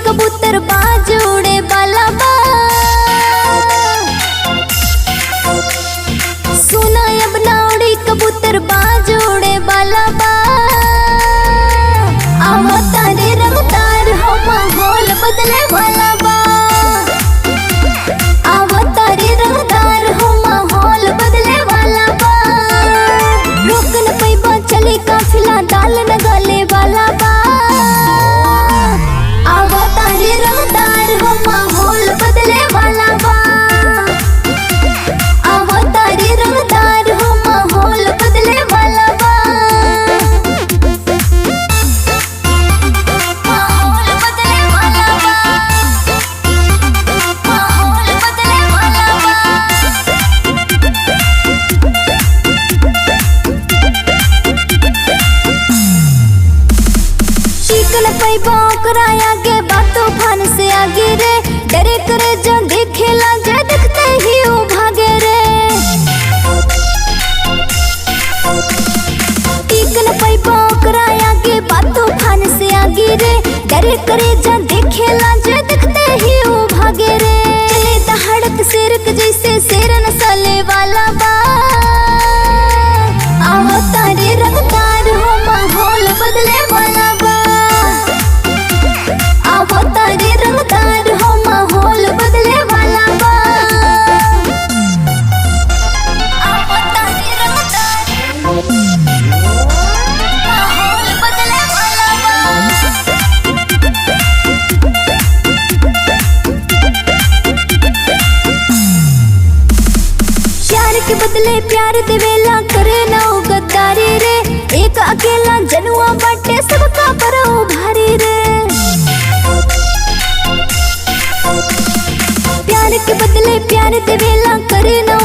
कबूतर बाज उड़े वाला बा, सुना अब नाउड़ी कबूतर बाज उड़े वाला बा। आवा तारे रंगदार हो माहौल बदले वाला बा, आवा तारे रंगदार हो माहौल बदले वाला बा। रोक न पैबा चले काफिला दाल न गले वाला बा। रंगदार हो माहौल बदले वाला बा, आवा तारे रंगदार हो माहौल बदले वाला बा। माहौल बदले वाला बा, माहौल बदले वाला बा। शिकन पैबा कराया गे तूफान से आगे रे, डरे करे जो देखेला जे दिखते ही वो भागे रे। टीकन पैबा कराया के बात तूफान से आगे रे, डरे करे जो देखेला जे दिखते ही वो भागे रे। चले दहाड़त शेर जैसे शेर नसले वाला बा, आवा तारे रंगदार हो माहौल बदले वाला बा, आवा तारे रंगदार हो माहौल बदले वाला बा। आवा तारे रंगदार माहौल बदले वाला बा। प्यार के बदले प्यार देवेला करे ना गद्दारी रे, एक अकेला जनुआ बाटे सबका पर भारी रे। प्यार के बदले प्यार देवेला करे ना